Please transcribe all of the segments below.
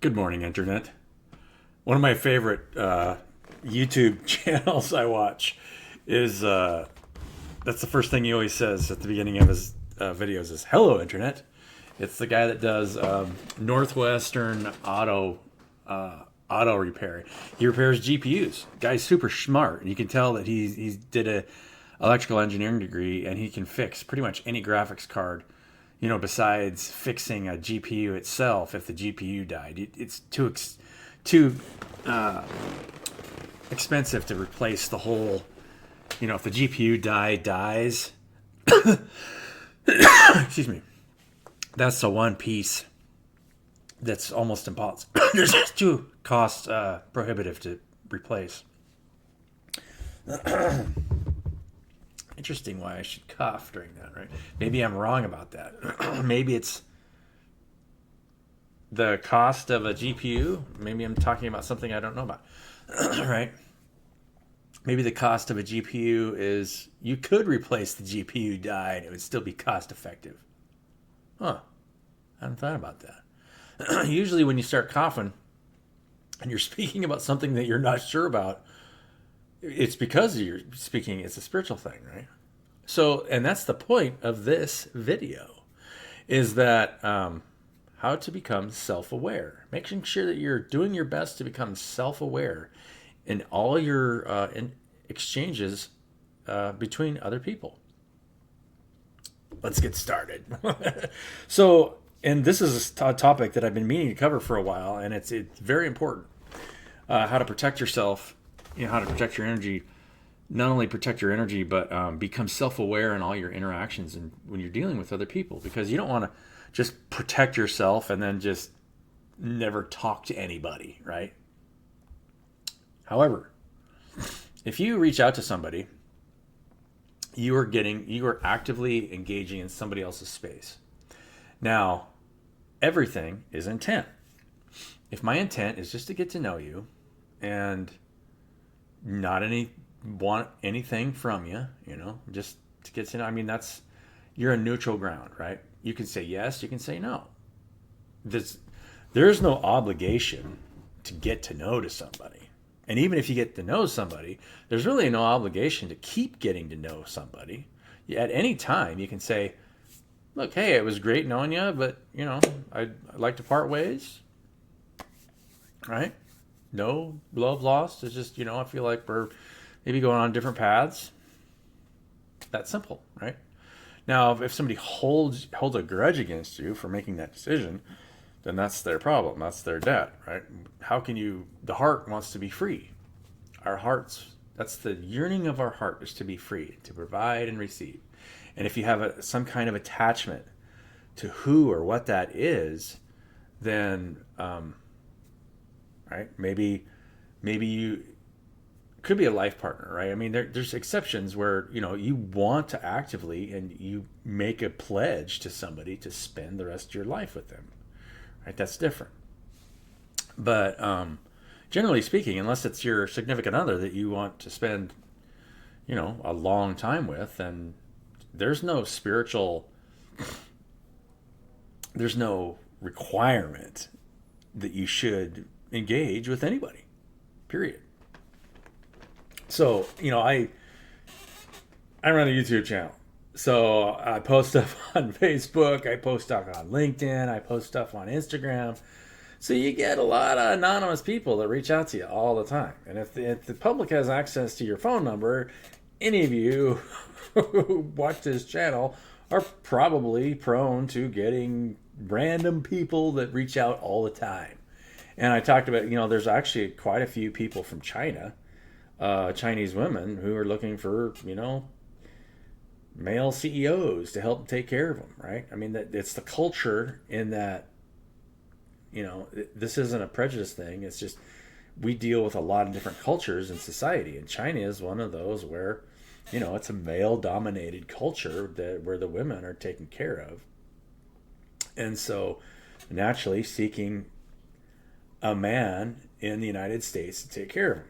Good morning, Internet. One of my favorite YouTube channels I watch is that's the first thing he always says at the beginning of his videos is "Hello, Internet." It's the guy that does Northwestern auto repair. He repairs GPUs. Guy's super smart, and you can tell that he did a electrical engineering degree, and he can fix pretty much any graphics card. Besides fixing a GPU itself, if the GPU died, it's too expensive to replace the whole. If the GPU dies, excuse me, that's the one piece that's almost impossible. It's just too cost prohibitive to replace. Interesting why I should cough during that, right? Maybe I'm wrong about that. Maybe it's the cost of a GPU. Maybe I'm talking about something I don't know about, right? Maybe the cost of a GPU is you could replace the GPU die and it would still be cost effective. Huh. I hadn't thought about that. Usually when you start coughing and you're speaking about something that you're not sure about, it's because you're speaking, it's a spiritual thing, right? So, and that's the point of this video, is that how to become self-aware. Making sure that you're doing your best to become self-aware in all your exchanges between other people. Let's get started. So, and this is a topic that I've been meaning to cover for a while, and it's very important. How to protect yourself, how to protect your energy. Not only protect your energy, but become self-aware in all your interactions and when you're dealing with other people, because you don't want to just protect yourself and then just never talk to anybody, right? However, if you reach out to somebody, you are actively engaging in somebody else's space. Now, everything is intent. If my intent is just to get to know you and not want anything from you, just to get to know, you're a neutral ground, right? You can say yes, you can say no. There's no obligation to get to know somebody. And even if you get to know somebody, there's really no obligation to keep getting to know somebody. At any time, you can say, look, hey, it was great knowing you, but, I'd like to part ways, right? No love lost. It's just, I feel like we're maybe going on different paths. That's simple, right? Now, if somebody holds a grudge against you for making that decision, then that's their problem. That's their debt, right? The heart wants to be free. Our hearts, that's the yearning of our heart, is to be free, to provide and receive. And if you have some kind of attachment to who or what that is, then, right, maybe you could be a life partner, right? There's exceptions where, you want to actively and you make a pledge to somebody to spend the rest of your life with them, right? That's different. But generally speaking, unless it's your significant other that you want to spend, a long time with, then there's no requirement that you should engage with anybody, period. So, I run a YouTube channel. So I post stuff on Facebook, I post stuff on LinkedIn, I post stuff on Instagram. So you get a lot of anonymous people that reach out to you all the time. And if the public has access to your phone number, any of you who watch this channel are probably prone to getting random people that reach out all the time. And I talked about, there's actually quite a few people from China, Chinese women who are looking for, male CEOs to help take care of them, right? It's the culture in that, this isn't a prejudice thing. It's just we deal with a lot of different cultures in society, and China is one of those where, it's a male-dominated culture where the women are taken care of, and so naturally seeking a man in the United States to take care of him.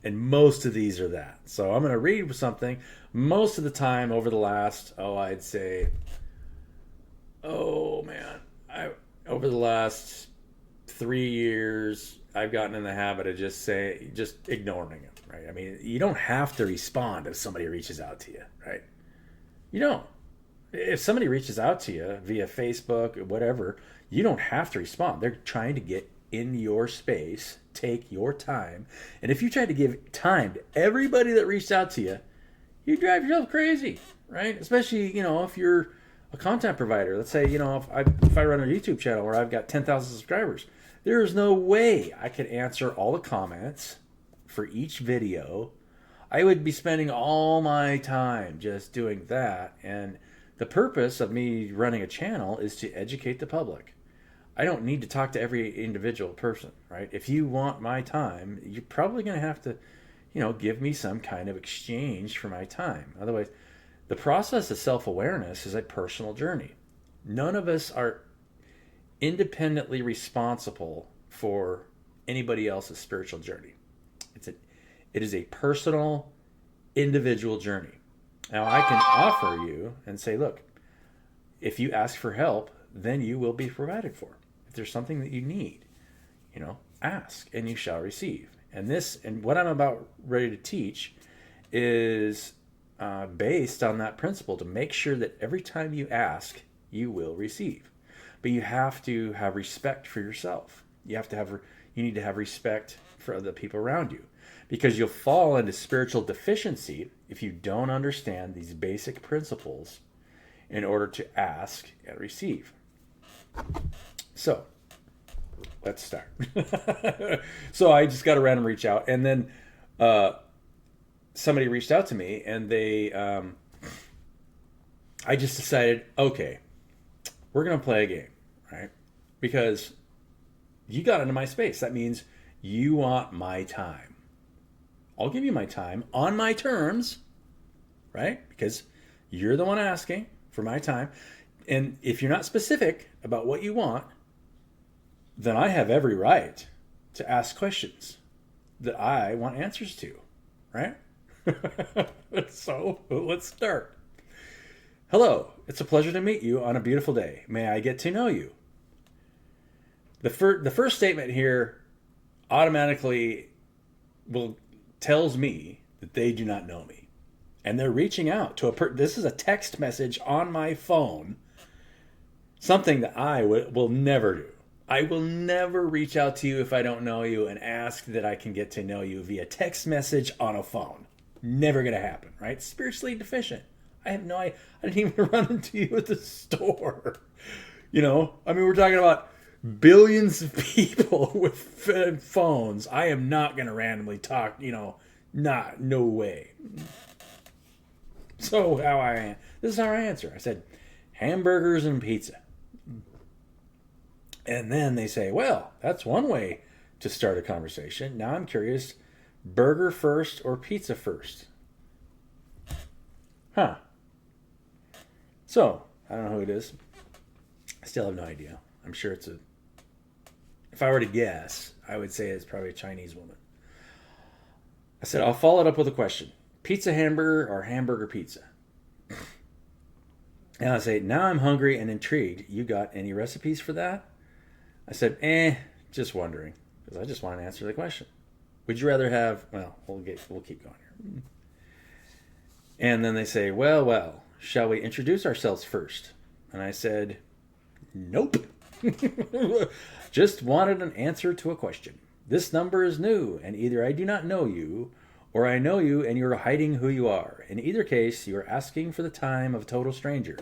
And most of these are that. So I'm going to read something. Most of the time over the last, I'd say, over the last 3 years, I've gotten in the habit of just ignoring them, right? I mean, you don't have to respond if somebody reaches out to you, right? You don't. If somebody reaches out to you via Facebook or whatever, you don't have to respond. They're trying to get in your space, take your time. And if you try to give time to everybody that reached out to you, you drive yourself crazy, right? Especially, if you're a content provider. Let's say, if I run a YouTube channel where I've got 10,000 subscribers, there is no way I could answer all the comments for each video. I would be spending all my time just doing that. And the purpose of me running a channel is to educate the public. I don't need to talk to every individual person, right? If you want my time, you're probably going to have to, give me some kind of exchange for my time. Otherwise, the process of self-awareness is a personal journey. None of us are independently responsible for anybody else's spiritual journey. It is a personal, individual journey. Now, I can offer you and say, look, if you ask for help, then you will be provided for. If there's something that you need, ask and you shall receive. And what I'm about ready to teach is based on that principle to make sure that every time you ask, you will receive. But you have to have respect for yourself. You need to have respect for the people around you, because you'll fall into spiritual deficiency if you don't understand these basic principles in order to ask and receive. So, let's start. So I just got a random reach out, and then somebody reached out to me, and I just decided, okay, we're going to play a game, right? Because you got into my space. That means you want my time. I'll give you my time on my terms, right? Because you're the one asking for my time. And if you're not specific about what you want, then I have every right to ask questions that I want answers to, right? So let's start. Hello, it's a pleasure to meet you on a beautiful day. May I get to know you? The first statement here automatically tells me that they do not know me. And they're reaching out to this is a text message on my phone, something that I will never do. I will never reach out to you if I don't know you and ask that I can get to know you via text message on a phone. Never going to happen, right? Spiritually deficient. I didn't even run into you at the store. We're talking about billions of people with phones. I am not going to randomly talk, no way. So this is how I answer. I said, hamburgers and pizza. And then they say, well, that's one way to start a conversation. Now I'm curious, burger first or pizza first? Huh. So, I don't know who it is. I still have no idea. I'm sure if I were to guess, I would say it's probably a Chinese woman. I said, I'll follow it up with a question. Pizza hamburger or hamburger pizza? And I say, now I'm hungry and intrigued. You got any recipes for that? I said, just wondering, because I just want to answer the question. Would you rather have, we'll keep going here. And then they say, well, shall we introduce ourselves first? And I said, nope. Just wanted an answer to a question. This number is new, and either I do not know you, or I know you and you're hiding who you are. In either case, you are asking for the time of a total stranger.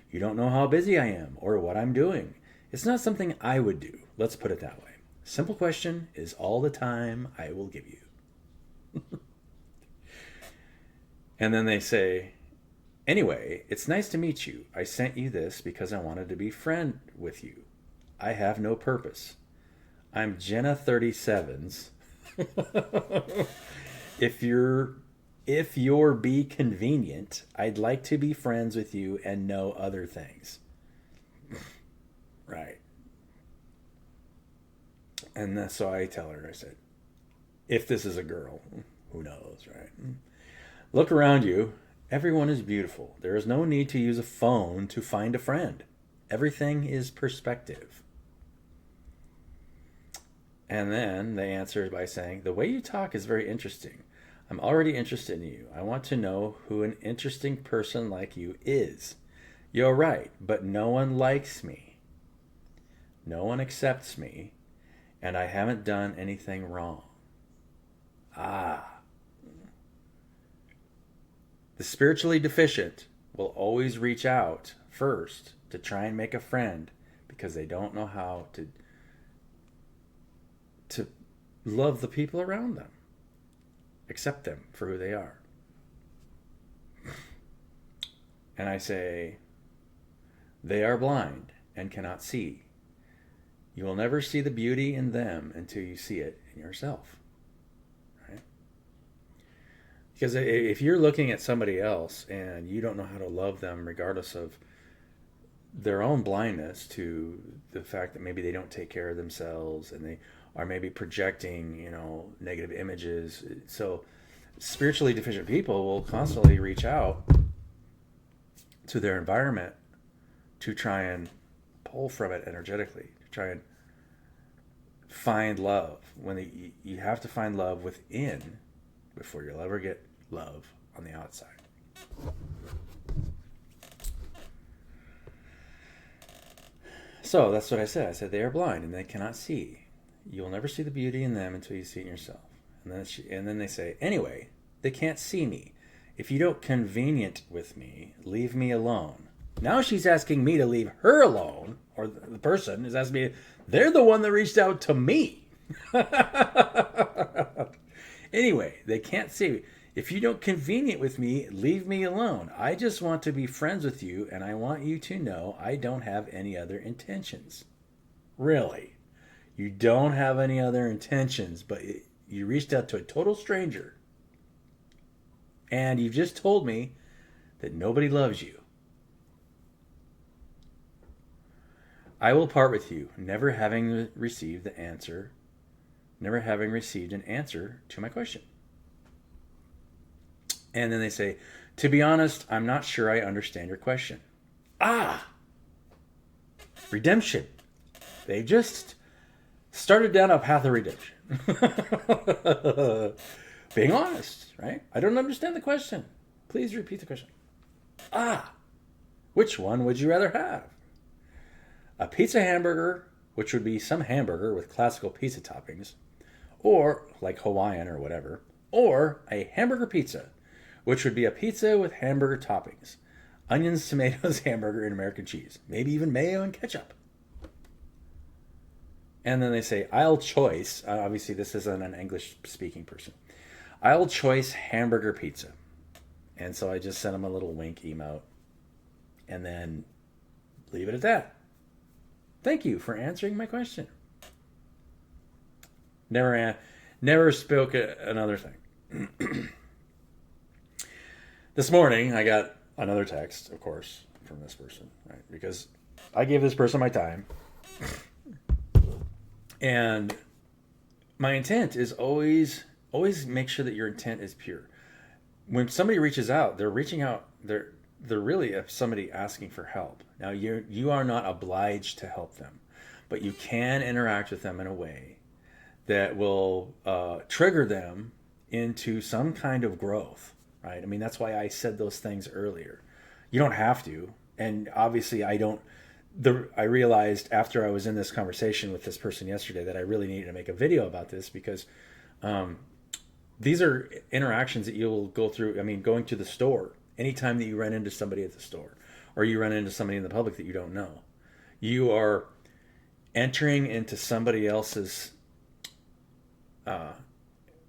You don't know how busy I am or what I'm doing. It's not something I would do. Let's put it that way. Simple question is all the time I will give you. And then they say, anyway, it's nice to meet you. I sent you this because I wanted to be friend with you. I have no purpose. I'm Jenna 37's. If you're be convenient, I'd like to be friends with you and know other things. Right. And so I tell her, I said, if this is a girl, who knows, right? Look around you. Everyone is beautiful. There is no need to use a phone to find a friend. Everything is perspective. And then they answer by saying, the way you talk is very interesting. I'm already interested in you. I want to know who an interesting person like you is. You're right, but no one likes me. No one accepts me, and I haven't done anything wrong. Ah. The spiritually deficient will always reach out first to try and make a friend because they don't know how to love the people around them. Accept them for who they are. And I say, they are blind and cannot see. You will never see the beauty in them until you see it in yourself. Right? Because if you're looking at somebody else and you don't know how to love them regardless of their own blindness to the fact that maybe they don't take care of themselves and they are maybe projecting, negative images. So spiritually deficient people will constantly reach out to their environment to try and pull from it energetically, to try and find love. You have to find love within before you'll ever get love on the outside. So that's what I said. I said they are blind and they cannot see. You will never see the beauty in them until you see it in yourself. And then they say, anyway, they can't see me. If you don't convenient with me, leave me alone. Now she's asking me to leave her alone, or the person is asking me. They're the one that reached out to me. Anyway, they can't see me. If you don't convenient with me, leave me alone. I just want to be friends with you, and I want you to know I don't have any other intentions. Really. You don't have any other intentions, but you reached out to a total stranger. And you've just told me that nobody loves you. I will part with you, never having received an answer to my question. And then they say, to be honest, I'm not sure I understand your question. Redemption. They just started down a path of redemption. Being honest, right? I don't understand the question. Please repeat the question. Which one would you rather have? A pizza hamburger, which would be some hamburger with classical pizza toppings, or like Hawaiian or whatever, or a hamburger pizza, which would be a pizza with hamburger toppings, onions, tomatoes, hamburger, and American cheese, maybe even mayo and ketchup. And then they say, I'll choice, obviously this isn't an English-speaking person, I'll choice hamburger pizza. And so I just sent them a little wink emote and then leave it at that. Thank you for answering my question. Never spoke another thing. This morning, I got another text, of course, from this person, right? Because I gave this person my time. And my intent is always make sure that your intent is pure. When somebody reaches out, they're really somebody asking for help. Now, you are not obliged to help them, but you can interact with them in a way that will trigger them into some kind of growth, right? I mean, that's why I said those things earlier. You don't have to, and obviously I don't. I realized after I was in this conversation with this person yesterday that I really needed to make a video about this because these are interactions that you'll go through. I mean, going to the store, anytime that you run into somebody at the store or you run into somebody in the public that you don't know, you are entering into somebody else's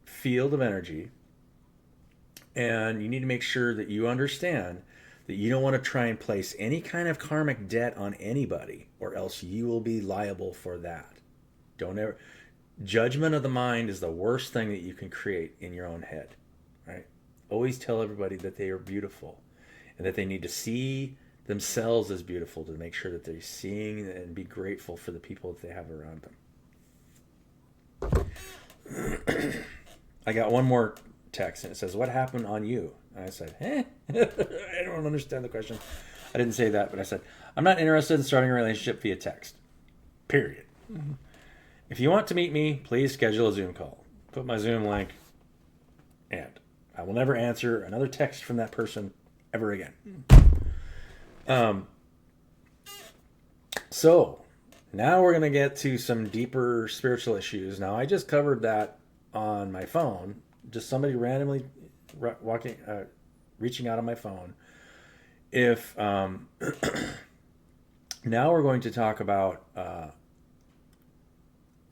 field of energy, and you need to make sure that you understand that you don't want to try and place any kind of karmic debt on anybody, or else you will be liable for that. Don't ever. Judgment of the mind is the worst thing that you can create in your own head, right? Always tell everybody that they are beautiful and that they need to see themselves as beautiful to make sure that they're seeing and be grateful for the people that they have around them. I got one more text and it says, what happened on you? And I said, I don't understand the question. I didn't say that, but I said, I'm not interested in starting a relationship via text. Period. If you want to meet me, please schedule a Zoom call. Put my Zoom link, and I will never answer another text from that person ever again. So now we're going to get to some deeper spiritual issues. Now, I just covered that on my phone. Just somebody randomly reaching out on my phone. If now we're going to talk about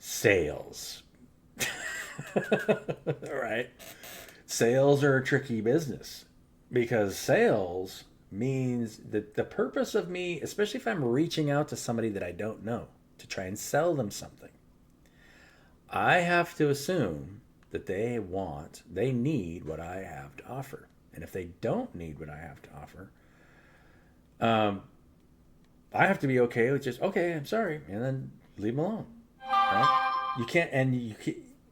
sales. All right. Sales are a tricky business because sales means that the purpose of me, especially if I'm reaching out to somebody that I don't know to try and sell them something, I have to assume that they need what I have to offer. And if they don't need what I have to offer, I have to be okay with just, okay, I'm sorry, and then leave them alone. Right?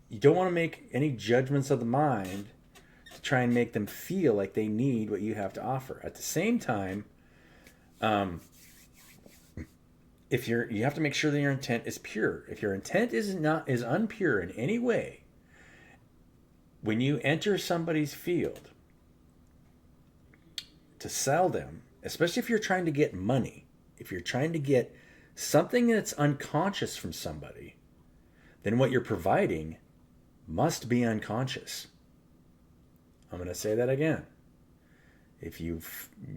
You don't want to make any judgments of the mind to try and make them feel like they need what you have to offer. At the same time, if you have to make sure that your intent is pure. If your intent is unpure in any way, when you enter somebody's field to sell them, especially if you're trying to get money, if you're trying to get something that's unconscious from somebody, then what you're providing must be unconscious. I'm going to say that again. If you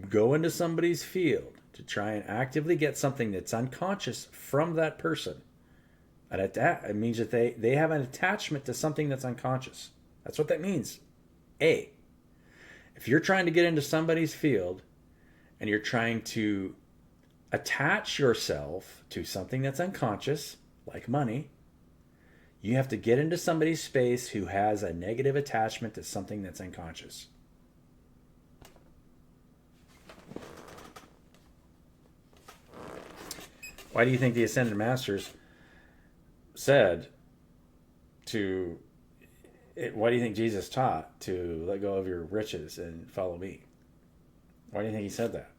go into somebody's field to try and actively get something that's unconscious from that person, it means that they have an attachment to something that's unconscious. That's what that means. If you're trying to get into somebody's field and you're trying to attach yourself to something that's unconscious, like money, you have to get into somebody's space who has a negative attachment to something that's unconscious. Why do you think the Ascended Masters said why do you think Jesus taught to let go of your riches and follow me? Why do you think he said that?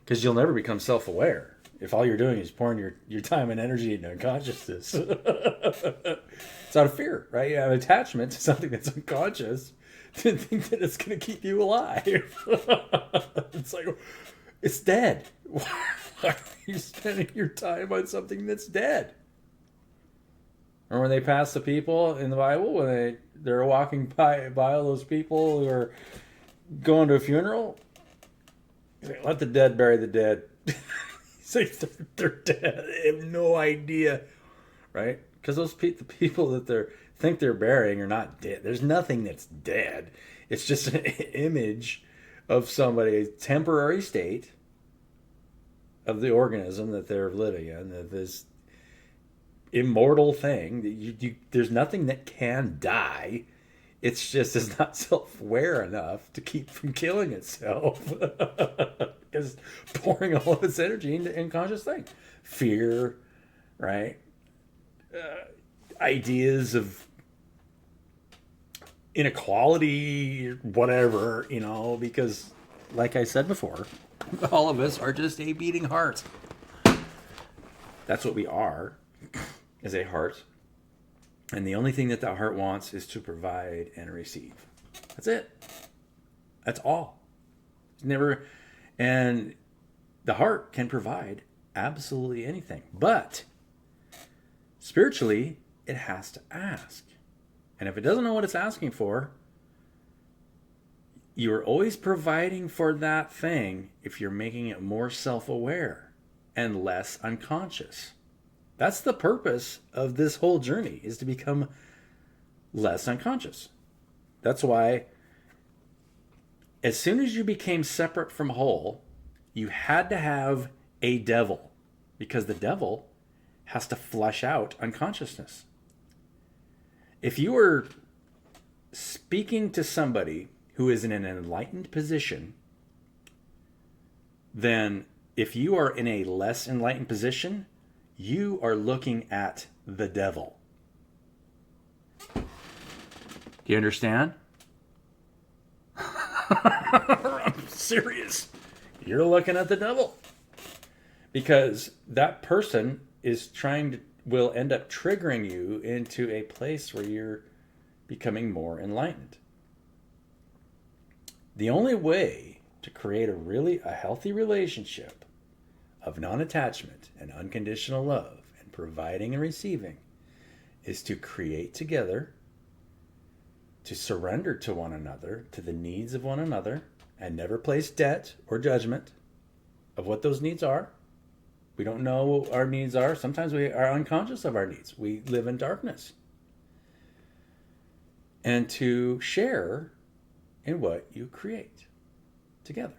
Because you'll never become self-aware if all you're doing is pouring your time and energy into unconsciousness. It's out of fear, right? You have an attachment to something that's unconscious to think that it's going to keep you alive. It's like, it's dead. Why are you spending your time on something that's dead? Or when they pass the people in the Bible, when they're walking by all those people who are going to a funeral, let the dead bury the dead. They're dead. They have no idea, right? Because the people that they think they're burying are not dead. There's nothing that's dead. It's just an image of somebody, a temporary state of the organism that they're living in. That this immortal thing. There's nothing that can die. It's just is not self-aware enough to keep from killing itself. Because pouring all of its energy into unconscious thing. Fear, right? Ideas of inequality, whatever, because like I said before, all of us are just a beating heart. That's what we are, is a heart. And the only thing that heart wants is to provide and receive. That's it. That's all. It's never... And the heart can provide absolutely anything. But spiritually, it has to ask. And if it doesn't know what it's asking for, you are always providing for that thing if you're making it more self-aware and less unconscious. That's the purpose of this whole journey, is to become less unconscious. That's why as soon as you became separate from whole, you had to have a devil, because the devil has to flush out unconsciousness. If you were speaking to somebody who is in an enlightened position, then if you are in a less enlightened position, you are looking at the devil. Do you understand? I'm serious. You're looking at the devil. Because that person will end up triggering you into a place where you're becoming more enlightened. The only way to create a healthy relationship of non-attachment and unconditional love and providing and receiving is to create together, to surrender to one another, to the needs of one another, and never place debt or judgment of what those needs are. We don't know what our needs are. Sometimes we are unconscious of our needs. We live in darkness. And to share in what you create together.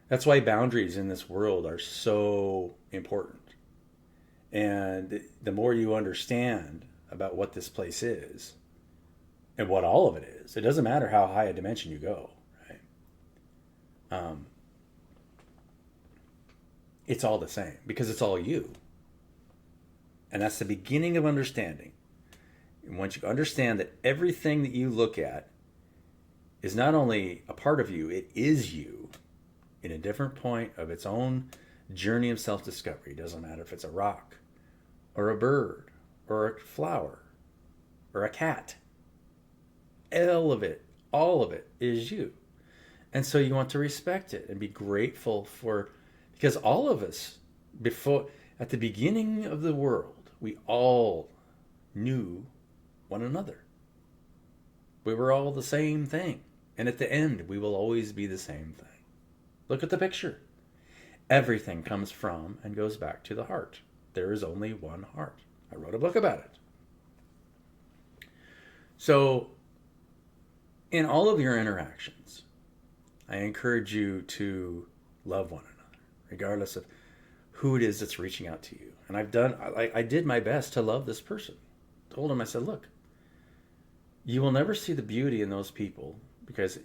That's why boundaries in this world are so important. And the more you understand about what this place is and what all of it is, it doesn't matter how high a dimension you go, right? It's all the same because it's all you. And that's the beginning of understanding. And once you understand that everything that you look at is not only a part of you, it is you in a different point of its own journey of self-discovery. It doesn't matter if it's a rock or a bird or a flower or a cat. All of it is you. And so you want to respect it and be grateful for, because all of us, at the beginning of the world, we all knew one another. We were all the same thing. And at the end, we will always be the same thing. Look at the picture. Everything comes from and goes back to the heart. There is only one heart. I wrote a book about it. So, in all of your interactions, I encourage you to love one another, regardless of who it is that's reaching out to you. And I did my best to love this person. Told him, I said, look, you will never see the beauty in those people because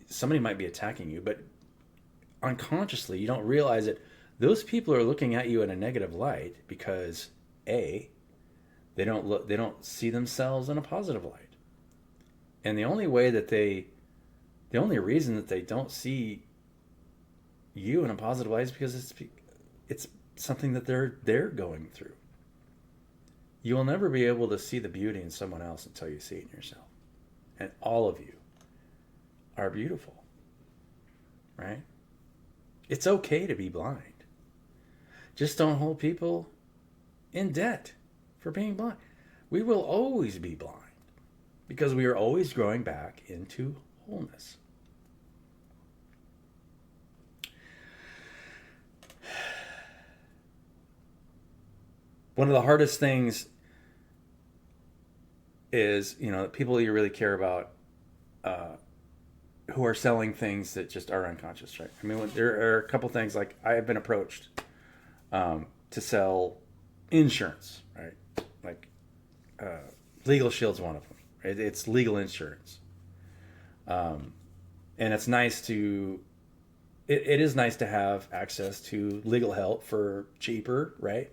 somebody might be attacking you, but unconsciously you don't realize it. Those people are looking at you in a negative light because they don't see themselves in a positive light. And the only reason that they don't see you in a positive light is because it's something that they're going through. You will never be able to see the beauty in someone else until you see it in yourself. And all of you are beautiful, right? It's okay to be blind. Just don't hold people in debt for being blind. We will always be blind because we are always growing back into wholeness. One of the hardest things is, people you really care about who are selling things that just are unconscious, right? I mean, there are a couple things, like I have been approached to sell insurance, right? Like Legal Shield's one of them. Right? It's legal insurance. And it's nice it is nice to have access to legal help for cheaper, right?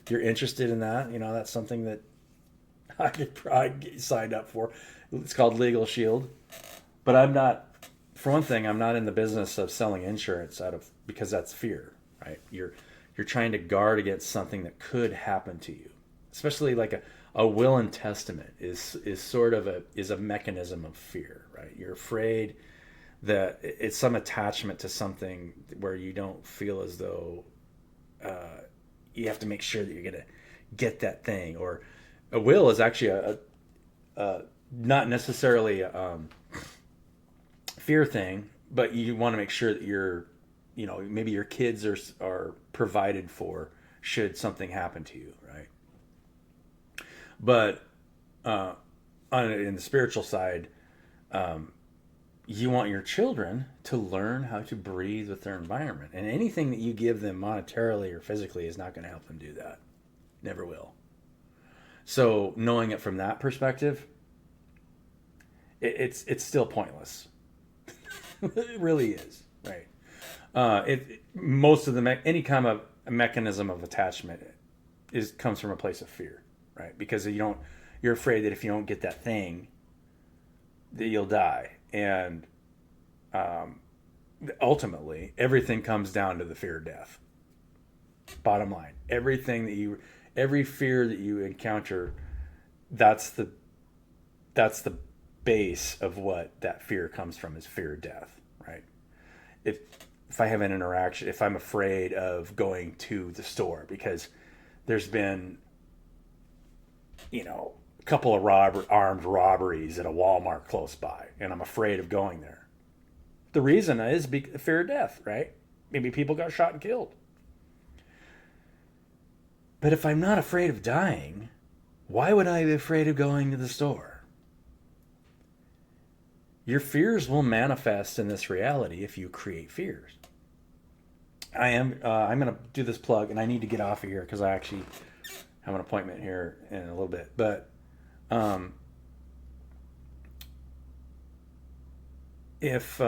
If you're interested in that, that's something that I could probably get signed up for. It's called Legal Shield. But I'm not in the business of selling insurance because that's fear, right? You're trying to guard against something that could happen to you. Especially like a will and testament is sort of a mechanism of fear, right? You're afraid that it's some attachment to something where you don't feel as though you have to make sure that you're going to get that thing. Or a will is actually a not necessarily a fear thing, but you want to make sure that maybe your kids are provided for should something happen to you, right? But in the spiritual side, you want your children to learn how to breathe with their environment. And anything that you give them monetarily or physically is not going to help them do that. Never will. So knowing it from that perspective, it's still pointless. It really is, right? Most of any kind of mechanism of attachment comes from a place of fear, right? Because you're afraid that if you don't get that thing, that you'll die. And ultimately, everything comes down to the fear of death. Bottom line, every fear that you encounter, that's the that's the base of what that fear comes from, is fear of death, right? If if I have an interaction, if I'm afraid of going to the store because there's been, a couple of armed robberies at a Walmart close by, and I'm afraid of going there. The reason is fear of death, right? Maybe people got shot and killed. But if I'm not afraid of dying, why would I be afraid of going to the store? Your fears will manifest in this reality if you create fears. I'm going to do this plug, and I need to get off of here because I actually have an appointment here in a little bit. But if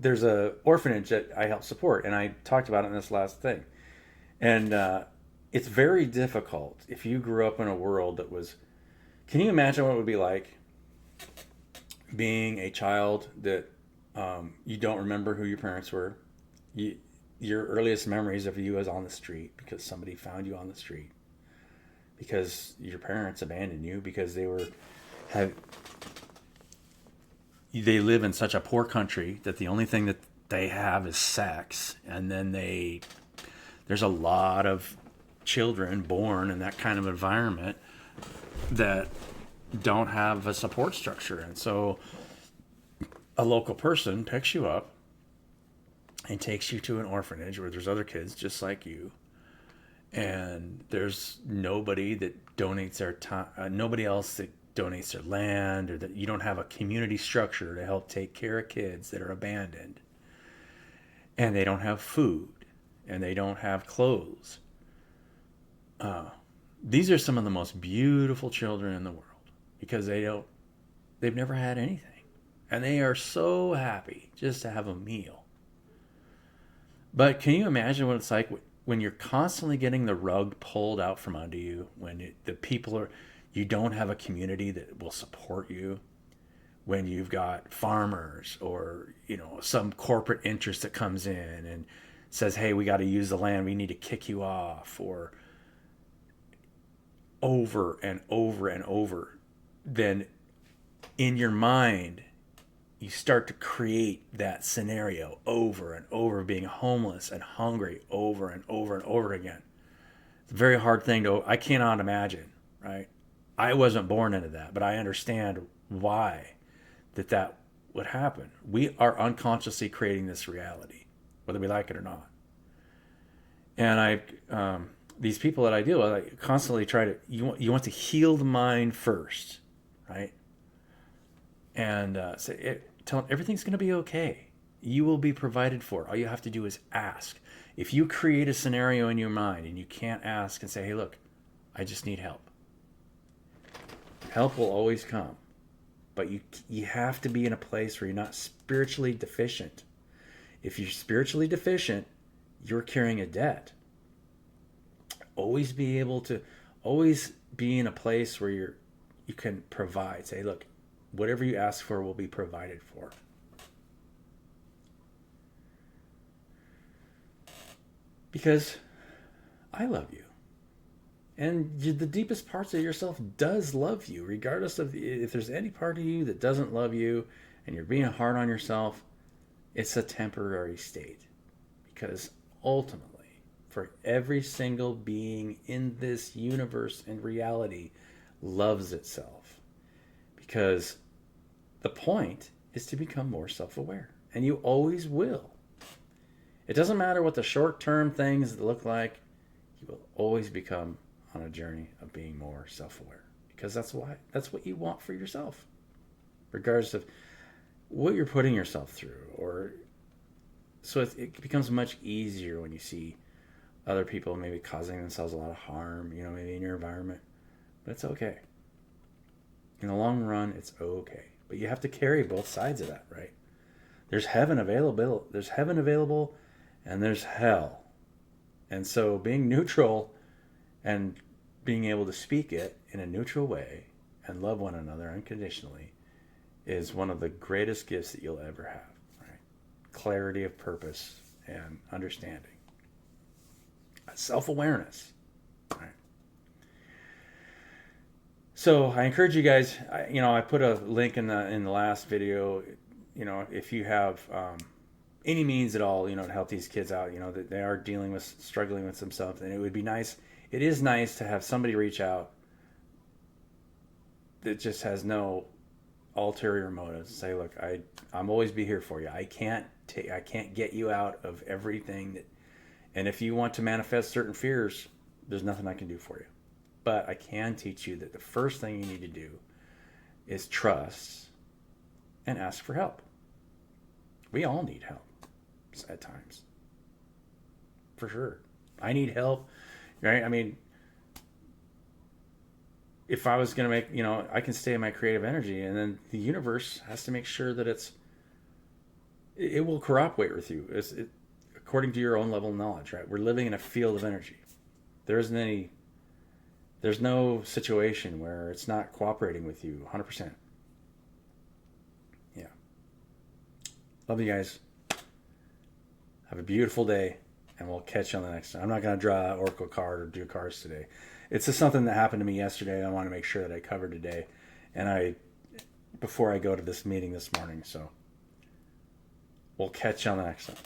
there's a orphanage that I help support, and I talked about it in this last thing, and it's very difficult if you grew up in a world that was. Can you imagine what it would be like being a child that you don't remember who your parents were? Your earliest memories of you is on the street because somebody found you on the street, because your parents abandoned you because they live in such a poor country that the only thing that they have is sex, and then there's a lot of children born in that kind of environment that don't have a support structure. And so a local person picks you up and takes you to an orphanage where there's other kids just like you, and there's nobody that donates their time, nobody else that donates their land, or that you don't have a community structure to help take care of kids that are abandoned, and they don't have food, and they don't have clothes. These are some of the most beautiful children in the world because they've never had anything, and they are so happy just to have a meal. But can you imagine what it's like when you're constantly getting the rug pulled out from under you, when you don't have a community that will support you, when you've got farmers or some corporate interest that comes in and says, hey, we got to use the land, we need to kick you off, or over and over and over, then in your mind you start to create that scenario over and over, being homeless and hungry over and over and over again. It's a very hard thing I cannot imagine, right? I wasn't born into that, but I understand why that would happen. We are unconsciously creating this reality, whether we like it or not. And these people that I deal with, I constantly try to, you want to heal the mind first, right? And tell them everything's going to be okay. You will be provided for. All you have to do is ask. If you create a scenario in your mind and you can't ask and say, hey, look, I just need help. Help will always come. But you have to be in a place where you're not spiritually deficient. If you're spiritually deficient, you're carrying a debt. Always be in a place where you can provide. Say, look, whatever you ask for will be provided for. Because I love you. And the deepest parts of yourself does love you, regardless of if there's any part of you that doesn't love you and you're being hard on yourself. It's a temporary state. Because ultimately, for every single being in this universe and reality loves itself. Because the point is to become more self-aware. And you always will. It doesn't matter what the short-term things look like. You will always become on a journey of being more self-aware. Because that's what you want for yourself. Regardless of what you're putting yourself through. So it becomes much easier when you see other people maybe causing themselves a lot of harm, maybe in your environment. But it's okay. In the long run, it's okay. But you have to carry both sides of that, right? There's heaven available, and there's hell. And so being neutral and being able to speak it in a neutral way and love one another unconditionally is one of the greatest gifts that you'll ever have, right? Clarity of purpose and understanding. Self-awareness. All right. So I encourage you guys, I put a link in the last video, if you have any means at all, to help these kids out, that they are struggling with themselves. And it is nice to have somebody reach out that just has no ulterior motives. Say, look, I'm always be here for you. I can't get you out of everything and if you want to manifest certain fears, there's nothing I can do for you. But I can teach you that the first thing you need to do is trust and ask for help. We all need help at times. For sure. I need help, right? I mean, if I was going to make, I can stay in my creative energy, and then the universe has to make sure that it will cooperate with you according to your own level of knowledge, right? We're living in a field of energy. There's no situation where it's not cooperating with you 100%. Yeah. Love you guys. Have a beautiful day, and we'll catch you on the next time. I'm not going to draw an oracle card or do cards today. It's just something that happened to me yesterday. I want to make sure that I cover today, and before I go to this meeting this morning. So we'll catch you on the next time.